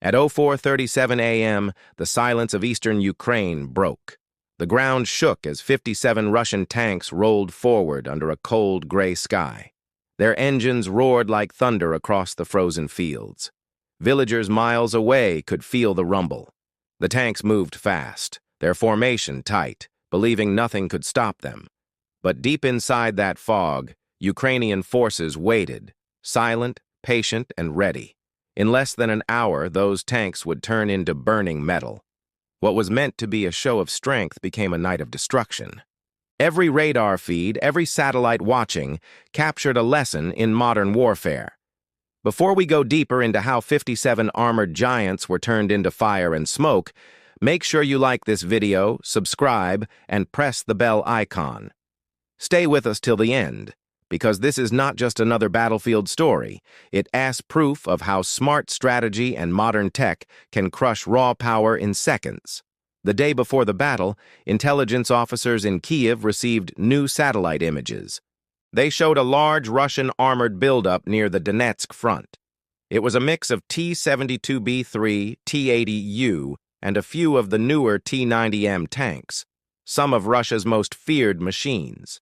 At 04:37 a.m., the silence of eastern Ukraine broke. The ground shook as 57 Russian tanks rolled forward under a cold gray sky. Their engines roared like thunder across the frozen fields. Villagers miles away could feel the rumble. The tanks moved fast, their formation tight, believing nothing could stop them. But deep inside that fog, Ukrainian forces waited, silent, patient, and ready. In less than an hour, those tanks would turn into burning metal. What was meant to be a show of strength became a night of destruction. Every radar feed, every satellite watching, captured a lesson in modern warfare. Before we go deeper into how 57 armored giants were turned into fire and smoke, make sure you like this video, subscribe, and press the bell icon. Stay with us till the end, because this is not just another battlefield story. It asks proof of how smart strategy and modern tech can crush raw power in seconds. The day before the battle, intelligence officers in Kyiv received new satellite images. They showed a large Russian armored buildup near the Donetsk front. It was a mix of T-72B3, T-80U, and a few of the newer T-90M tanks, some of Russia's most feared machines.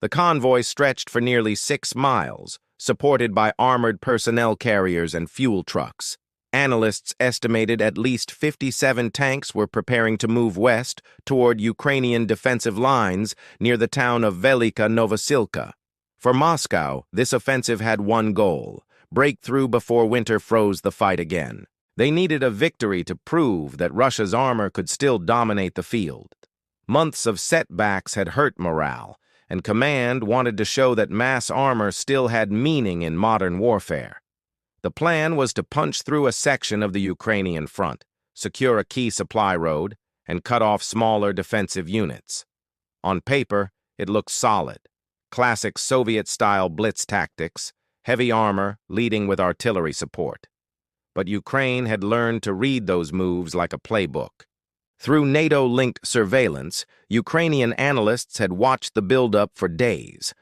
The convoy stretched for nearly 6 miles, supported by armored personnel carriers and fuel trucks. Analysts estimated at least 57 tanks were preparing to move west toward Ukrainian defensive lines near the town of Velika Novosilka. For Moscow, this offensive had one goal: break through before winter froze the fight again. They needed a victory to prove that Russia's armor could still dominate the field. Months of setbacks had hurt morale, and command wanted to show that mass armor still had meaning in modern warfare. The plan was to punch through a section of the Ukrainian front, secure a key supply road, and cut off smaller defensive units. On paper, it looked solid. Classic Soviet-style blitz tactics, heavy armor leading with artillery support. But Ukraine had learned to read those moves like a playbook. Through NATO-linked surveillance, Ukrainian analysts had watched the buildup for days.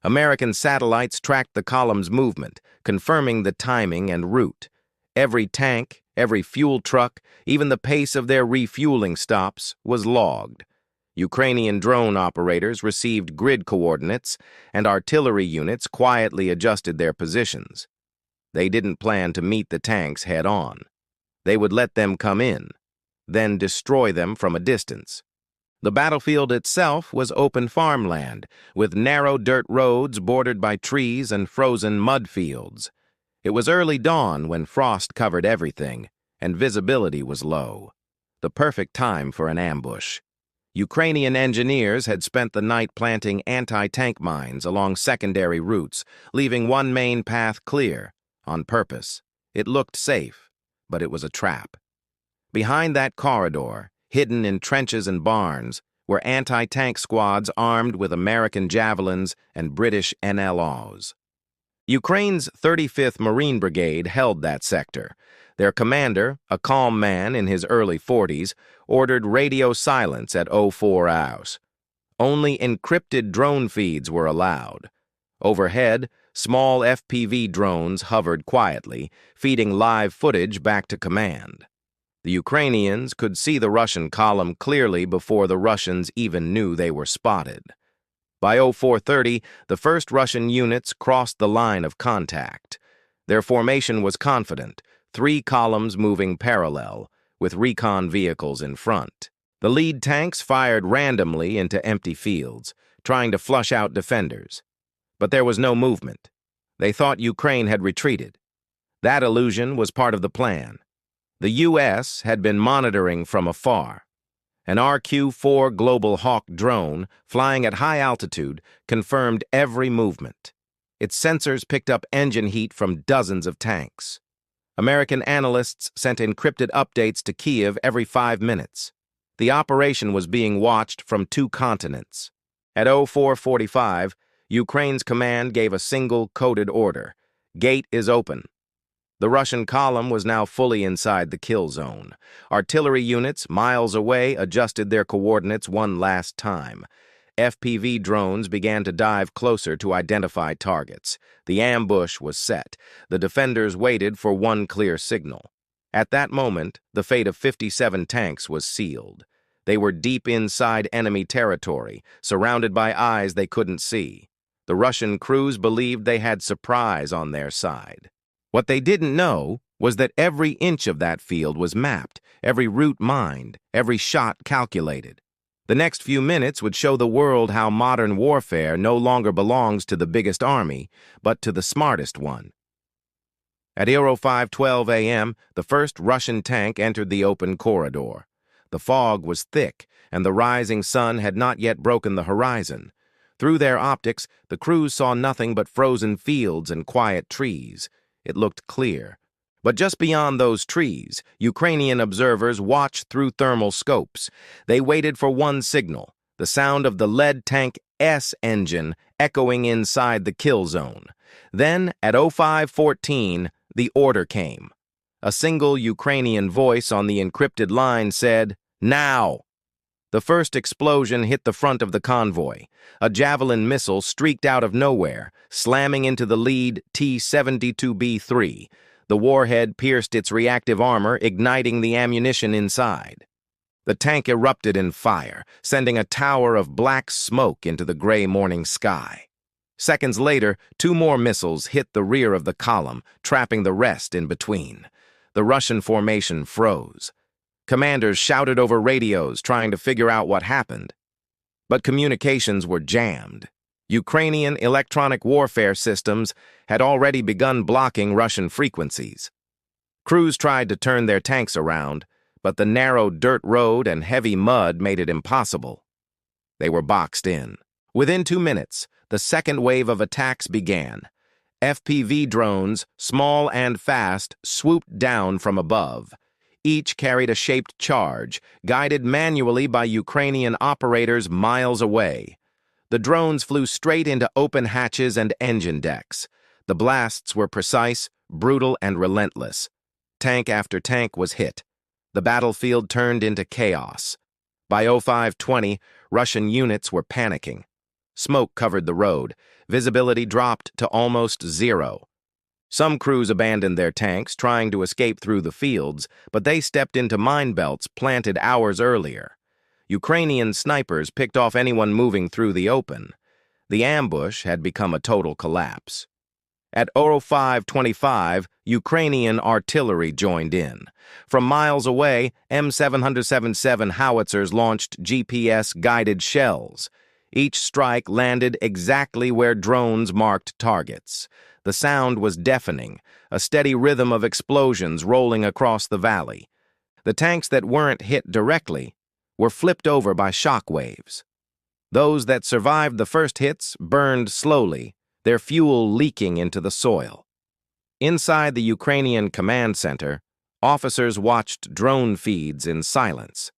American satellites tracked the column's movement, confirming the timing and route. Every tank, every fuel truck, even the pace of their refueling stops was logged. Ukrainian drone operators received grid coordinates, and artillery units quietly adjusted their positions. They didn't plan to meet the tanks head-on. They would let them come in, then destroy them from a distance. The battlefield itself was open farmland, with narrow dirt roads bordered by trees and frozen mud fields. It was early dawn when frost covered everything, and visibility was low. The perfect time for an ambush. Ukrainian engineers had spent the night planting anti-tank mines along secondary routes, leaving one main path clear, on purpose. It looked safe, but it was a trap. Behind that corridor, hidden in trenches and barns, were anti-tank squads armed with American Javelins and British NLAWs. Ukraine's 35th Marine Brigade held that sector. Their commander, a calm man in his early 40s, ordered radio silence at 04 hours. Only encrypted drone feeds were allowed. Overhead, small FPV drones hovered quietly, feeding live footage back to command. The Ukrainians could see the Russian column clearly before the Russians even knew they were spotted. By 04:30, the first Russian units crossed the line of contact. Their formation was confident, 3 columns moving parallel, with recon vehicles in front. The lead tanks fired randomly into empty fields, trying to flush out defenders. But there was no movement. They thought Ukraine had retreated. That illusion was part of the plan. The U.S. had been monitoring from afar. An RQ-4 Global Hawk drone, flying at high altitude, confirmed every movement. Its sensors picked up engine heat from dozens of tanks. American analysts sent encrypted updates to Kyiv every 5 minutes. The operation was being watched from 2 continents. At 04:45, Ukraine's command gave a single coded order: "Gate is open." The Russian column was now fully inside the kill zone. Artillery units, miles away, adjusted their coordinates one last time. FPV drones began to dive closer to identify targets. The ambush was set. The defenders waited for one clear signal. At that moment, the fate of 57 tanks was sealed. They were deep inside enemy territory, surrounded by eyes they couldn't see. The Russian crews believed they had surprise on their side. What they didn't know was that every inch of that field was mapped, every route mined, every shot calculated. The next few minutes would show the world how modern warfare no longer belongs to the biggest army, but to the smartest one. At 05:12 a.m., the first Russian tank entered the open corridor. The fog was thick, and the rising sun had not yet broken the horizon. Through their optics, the crews saw nothing but frozen fields and quiet trees. It looked clear. But just beyond those trees, Ukrainian observers watched through thermal scopes. They waited for one signal, the sound of the lead tank S engine echoing inside the kill zone. Then, at 05:14, the order came. A single Ukrainian voice on the encrypted line said, "Now!" The first explosion hit the front of the convoy. A Javelin missile streaked out of nowhere, slamming into the lead T-72B3. The warhead pierced its reactive armor, igniting the ammunition inside. The tank erupted in fire, sending a tower of black smoke into the gray morning sky. Seconds later, 2 more missiles hit the rear of the column, trapping the rest in between. The Russian formation froze. Commanders shouted over radios, trying to figure out what happened. But communications were jammed. Ukrainian electronic warfare systems had already begun blocking Russian frequencies. Crews tried to turn their tanks around, but the narrow dirt road and heavy mud made it impossible. They were boxed in. Within 2 minutes, the second wave of attacks began. FPV drones, small and fast, swooped down from above. Each carried a shaped charge, guided manually by Ukrainian operators miles away. The drones flew straight into open hatches and engine decks. The blasts were precise, brutal, and relentless. Tank after tank was hit. The battlefield turned into chaos. By 05:20, Russian units were panicking. Smoke covered the road. Visibility dropped to almost zero. Some crews abandoned their tanks, trying to escape through the fields, but they stepped into mine belts planted hours earlier. Ukrainian snipers picked off anyone moving through the open. The ambush had become a total collapse. At 05:25, Ukrainian artillery joined in. From miles away, M777 howitzers launched GPS-guided shells. Each strike landed exactly where drones marked targets. The sound was deafening, a steady rhythm of explosions rolling across the valley. The tanks that weren't hit directly were flipped over by shock waves. Those that survived the first hits burned slowly, their fuel leaking into the soil. Inside the Ukrainian command center, officers watched drone feeds in silence.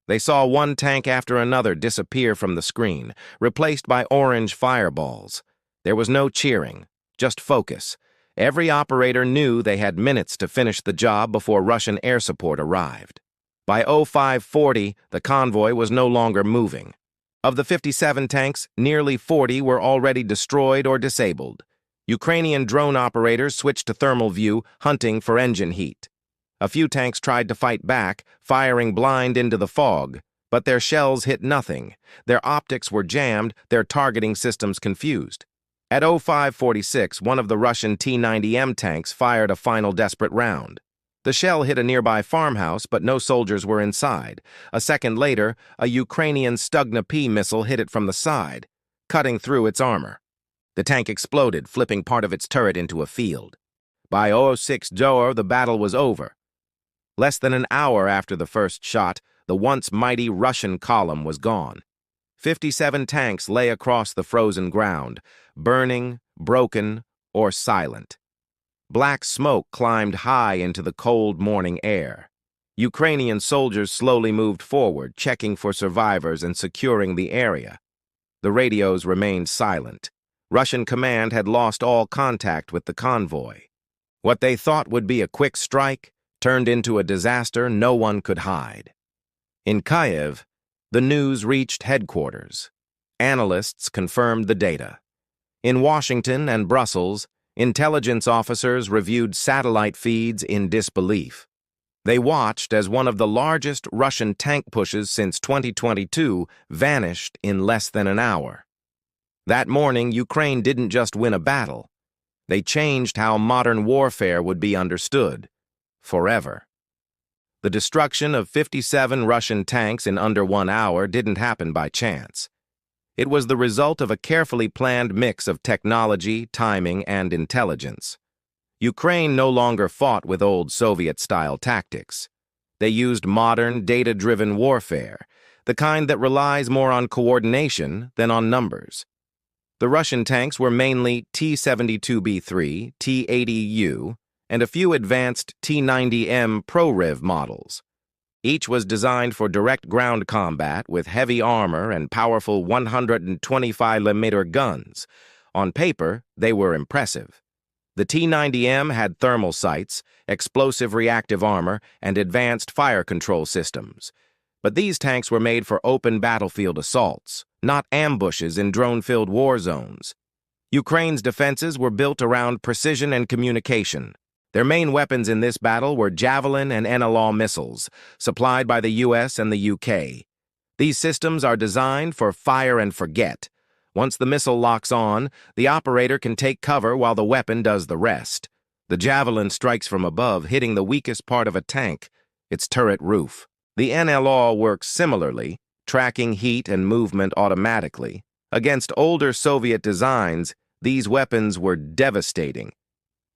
They saw one tank after another disappear from the screen, replaced by orange fireballs. There was no cheering, just focus. Every operator knew they had minutes to finish the job before Russian air support arrived. By 05:40, the convoy was no longer moving. Of the 57 tanks, nearly 40 were already destroyed or disabled. Ukrainian drone operators switched to thermal view, hunting for engine heat. A few tanks tried to fight back, firing blind into the fog, but their shells hit nothing. Their optics were jammed, their targeting systems confused. At 05:46, one of the Russian T-90M tanks fired a final desperate round. The shell hit a nearby farmhouse, but no soldiers were inside. A second later, a Ukrainian Stugna P missile hit it from the side, cutting through its armor. The tank exploded, flipping part of its turret into a field. By 06:00, the battle was over. Less than an hour after the first shot, the once mighty Russian column was gone. 57 tanks lay across the frozen ground, burning, broken, or silent. Black smoke climbed high into the cold morning air. Ukrainian soldiers slowly moved forward, checking for survivors and securing the area. The radios remained silent. Russian command had lost all contact with the convoy. What they thought would be a quick strike turned into a disaster no one could hide. In Kyiv, the news reached headquarters. Analysts confirmed the data. In Washington and Brussels, intelligence officers reviewed satellite feeds in disbelief. They watched as one of the largest Russian tank pushes since 2022 vanished in less than an hour. That morning, Ukraine didn't just win a battle. They changed how modern warfare would be understood, forever. The destruction of 57 Russian tanks in under 1 hour didn't happen by chance. It was the result of a carefully planned mix of technology, timing, and intelligence. Ukraine no longer fought with old Soviet-style tactics. They used modern, data-driven warfare, the kind that relies more on coordination than on numbers. The Russian tanks were mainly T-72B3, T-80U, and a few advanced T-90M ProRiv models. Each was designed for direct ground combat with heavy armor and powerful 125mm guns. On paper, they were impressive. The T-90M had thermal sights, explosive reactive armor, and advanced fire control systems. But these tanks were made for open battlefield assaults, not ambushes in drone-filled war zones. Ukraine's defenses were built around precision and communication. Their main weapons in this battle were Javelin and NLAW missiles, supplied by the US and the UK. These systems are designed for fire and forget. Once the missile locks on, the operator can take cover while the weapon does the rest. The Javelin strikes from above, hitting the weakest part of a tank, its turret roof. The NLAW works similarly, tracking heat and movement automatically. Against older Soviet designs, these weapons were devastating.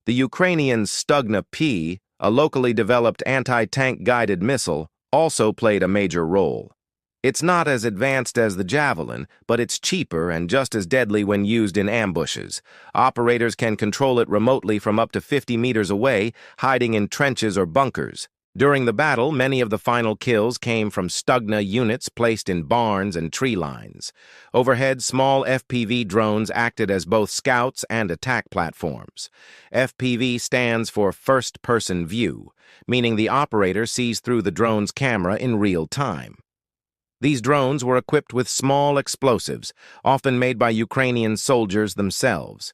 The Ukrainian Stugna P, a locally developed anti-tank guided missile, also played a major role. It's not as advanced as the Javelin, but it's cheaper and just as deadly when used in ambushes. Operators can control it remotely from up to 50 meters away, hiding in trenches or bunkers. During the battle, many of the final kills came from Stugna units placed in barns and tree lines. Overhead, small FPV drones acted as both scouts and attack platforms. FPV stands for first-person view, meaning the operator sees through the drone's camera in real time. These drones were equipped with small explosives, often made by Ukrainian soldiers themselves.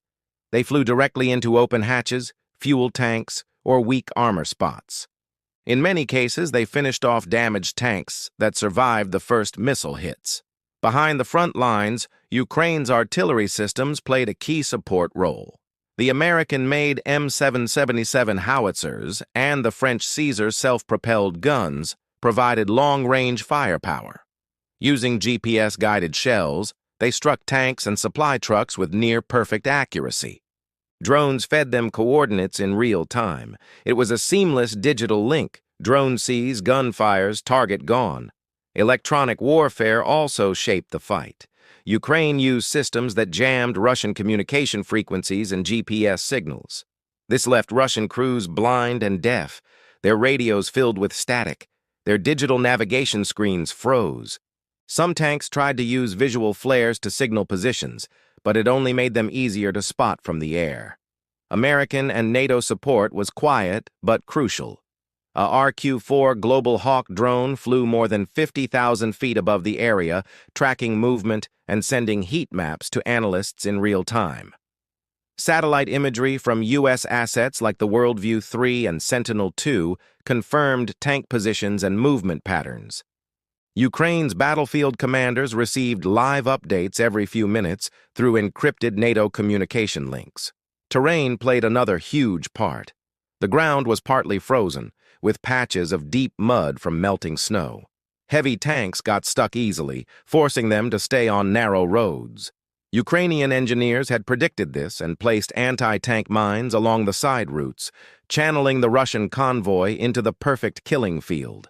They flew directly into open hatches, fuel tanks, or weak armor spots. In many cases, they finished off damaged tanks that survived the first missile hits. Behind the front lines, Ukraine's artillery systems played a key support role. The American-made M777 howitzers and the French Caesar self-propelled guns provided long-range firepower. Using GPS-guided shells, they struck tanks and supply trucks with near-perfect accuracy. Drones fed them coordinates in real time. It was a seamless digital link. Drone sees, gun fires, target gone. Electronic warfare also shaped the fight. Ukraine used systems that jammed Russian communication frequencies and GPS signals. This left Russian crews blind and deaf, their radios filled with static. Their digital navigation screens froze. Some tanks tried to use visual flares to signal positions, but it only made them easier to spot from the air. American and NATO support was quiet but crucial. A RQ-4 Global Hawk drone flew more than 50,000 feet above the area, tracking movement and sending heat maps to analysts in real time. Satellite imagery from U.S. assets like the Worldview 3 and Sentinel-2 confirmed tank positions and movement patterns. Ukraine's battlefield commanders received live updates every few minutes through encrypted NATO communication links. Terrain played another huge part. The ground was partly frozen, with patches of deep mud from melting snow. Heavy tanks got stuck easily, forcing them to stay on narrow roads. Ukrainian engineers had predicted this and placed anti-tank mines along the side routes, channeling the Russian convoy into the perfect killing field.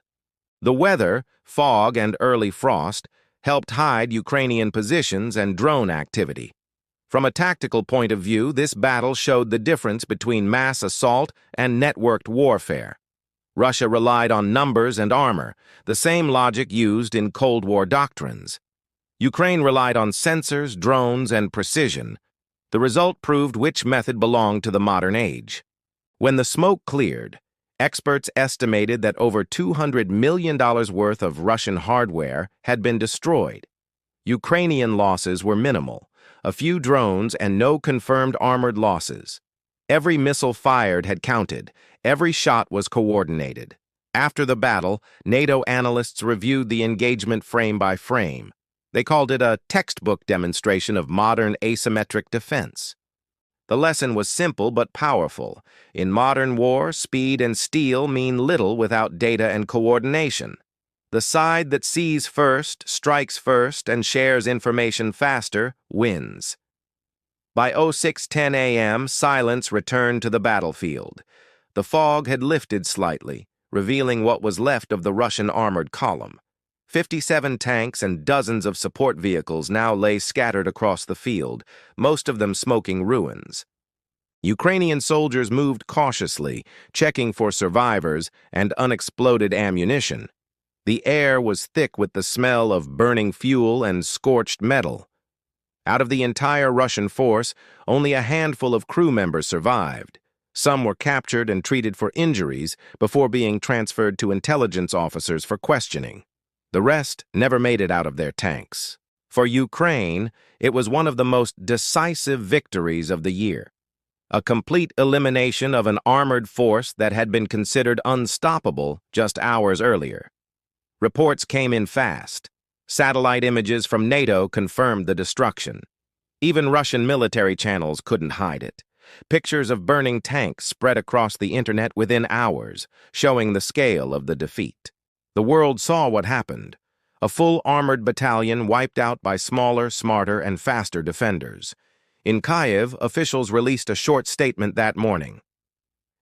The weather, fog and early frost, helped hide Ukrainian positions and drone activity. From a tactical point of view, this battle showed the difference between mass assault and networked warfare. Russia relied on numbers and armor, the same logic used in Cold War doctrines. Ukraine relied on sensors, drones, and precision. The result proved which method belonged to the modern age. When the smoke cleared, experts estimated that over $200 million worth of Russian hardware had been destroyed. Ukrainian losses were minimal, a few drones and no confirmed armored losses. Every missile fired had counted, every shot was coordinated. After the battle, NATO analysts reviewed the engagement frame by frame. They called it a textbook demonstration of modern asymmetric defense. The lesson was simple but powerful. In modern war, speed and steel mean little without data and coordination. The side that sees first, strikes first, and shares information faster wins. By 06:10 a.m., silence returned to the battlefield. The fog had lifted slightly, revealing what was left of the Russian armored column. 57 tanks and dozens of support vehicles now lay scattered across the field, most of them smoking ruins. Ukrainian soldiers moved cautiously, checking for survivors and unexploded ammunition. The air was thick with the smell of burning fuel and scorched metal. Out of the entire Russian force, only a handful of crew members survived. Some were captured and treated for injuries before being transferred to intelligence officers for questioning. The rest never made it out of their tanks. For Ukraine, it was one of the most decisive victories of the year. A complete elimination of an armored force that had been considered unstoppable just hours earlier. Reports came in fast. Satellite images from NATO confirmed the destruction. Even Russian military channels couldn't hide it. Pictures of burning tanks spread across the internet within hours, showing the scale of the defeat. The world saw what happened. A full armored battalion wiped out by smaller, smarter, and faster defenders. In Kyiv, officials released a short statement that morning.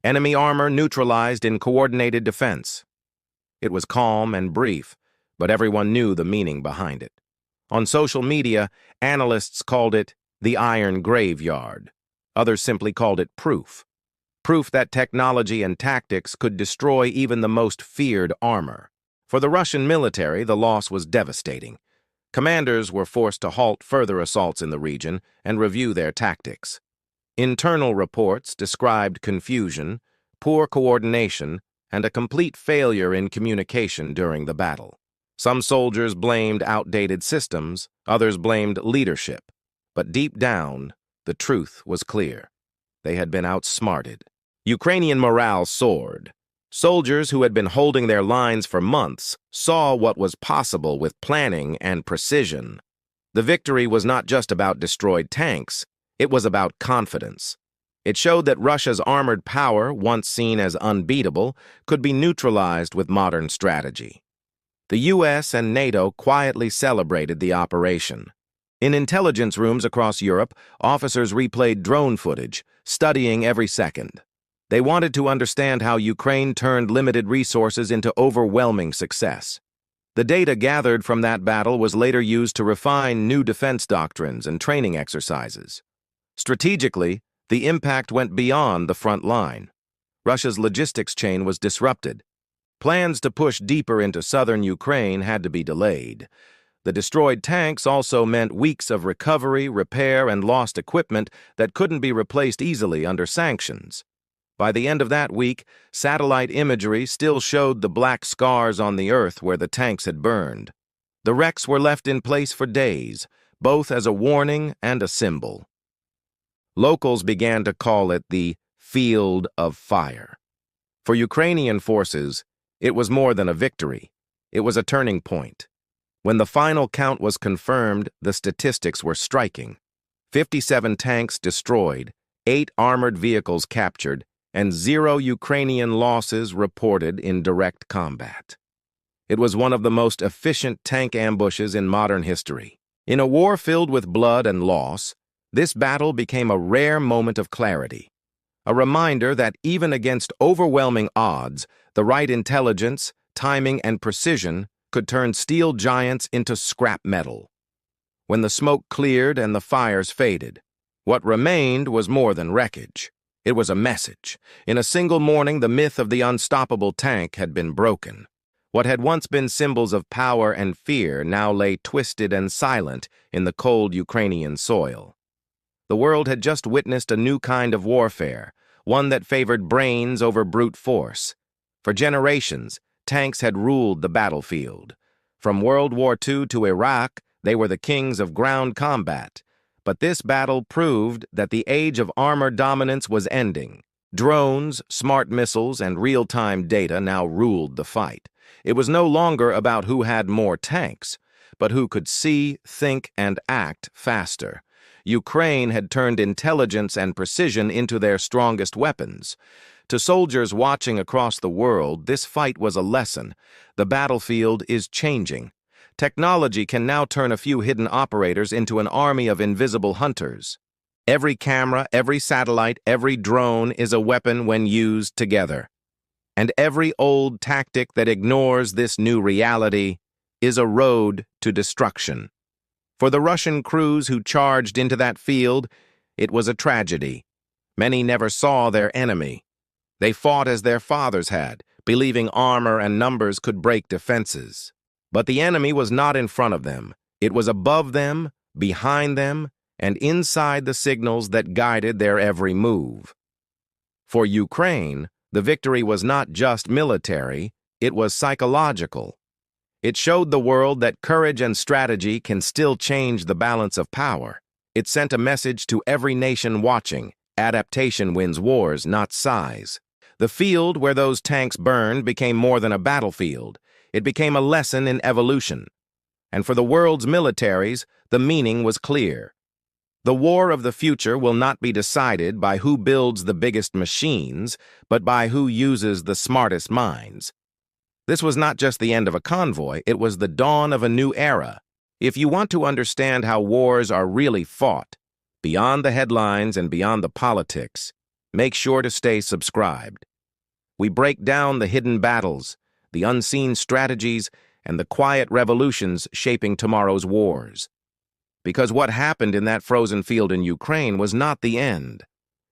Enemy armor neutralized in coordinated defense. It was calm and brief, but everyone knew the meaning behind it. On social media, analysts called it the Iron Graveyard. Others simply called it proof. Proof that technology and tactics could destroy even the most feared armor. For the Russian military, the loss was devastating. Commanders were forced to halt further assaults in the region and review their tactics. Internal reports described confusion, poor coordination, and a complete failure in communication during the battle. Some soldiers blamed outdated systems, others blamed leadership. But deep down, the truth was clear. They had been outsmarted. Ukrainian morale soared. Soldiers who had been holding their lines for months saw what was possible with planning and precision. The victory was not just about destroyed tanks, it was about confidence. It showed that Russia's armored power, once seen as unbeatable, could be neutralized with modern strategy. The U.S. and NATO quietly celebrated the operation. In intelligence rooms across Europe, officers replayed drone footage, studying every second. They wanted to understand how Ukraine turned limited resources into overwhelming success. The data gathered from that battle was later used to refine new defense doctrines and training exercises. Strategically, the impact went beyond the front line. Russia's logistics chain was disrupted. Plans to push deeper into southern Ukraine had to be delayed. The destroyed tanks also meant weeks of recovery, repair, and lost equipment that couldn't be replaced easily under sanctions. By the end of that week, satellite imagery still showed the black scars on the earth where the tanks had burned. The wrecks were left in place for days, both as a warning and a symbol. Locals began to call it the Field of Fire. For Ukrainian forces, it was more than a victory. It was a turning point. When the final count was confirmed, the statistics were striking. 57 tanks destroyed, 8 armored vehicles captured, and 0 Ukrainian losses reported in direct combat. It was one of the most efficient tank ambushes in modern history. In a war filled with blood and loss, this battle became a rare moment of clarity. A reminder that even against overwhelming odds, the right intelligence, timing, and precision could turn steel giants into scrap metal. When the smoke cleared and the fires faded, what remained was more than wreckage. It was a message. In a single morning, the myth of the unstoppable tank had been broken. What had once been symbols of power and fear now lay twisted and silent in the cold Ukrainian soil. The world had just witnessed a new kind of warfare, one that favored brains over brute force. For generations, tanks had ruled the battlefield. From World War II to Iraq, they were the kings of ground combat. But this battle proved that the age of armor dominance was ending. Drones, smart missiles, and real-time data now ruled the fight. It was no longer about who had more tanks, but who could see, think, and act faster. Ukraine had turned intelligence and precision into their strongest weapons. To soldiers watching across the world, this fight was a lesson. The battlefield is changing. Technology can now turn a few hidden operators into an army of invisible hunters. Every camera, every satellite, every drone is a weapon when used together. And every old tactic that ignores this new reality is a road to destruction. For the Russian crews who charged into that field, it was a tragedy. Many never saw their enemy. They fought as their fathers had, believing armor and numbers could break defenses. But the enemy was not in front of them. It was above them, behind them, and inside the signals that guided their every move. For Ukraine, the victory was not just military, it was psychological. It showed the world that courage and strategy can still change the balance of power. It sent a message to every nation watching: adaptation wins wars, not size. The field where those tanks burned became more than a battlefield. It became a lesson in evolution. And for the world's militaries, the meaning was clear. The war of the future will not be decided by who builds the biggest machines, but by who uses the smartest minds. This was not just the end of a convoy, it was the dawn of a new era. If you want to understand how wars are really fought, beyond the headlines and beyond the politics, make sure to stay subscribed. We break down the hidden battles, the unseen strategies, and the quiet revolutions shaping tomorrow's wars. Because what happened in that frozen field in Ukraine was not the end.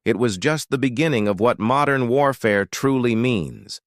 It was just the beginning of what modern warfare truly means.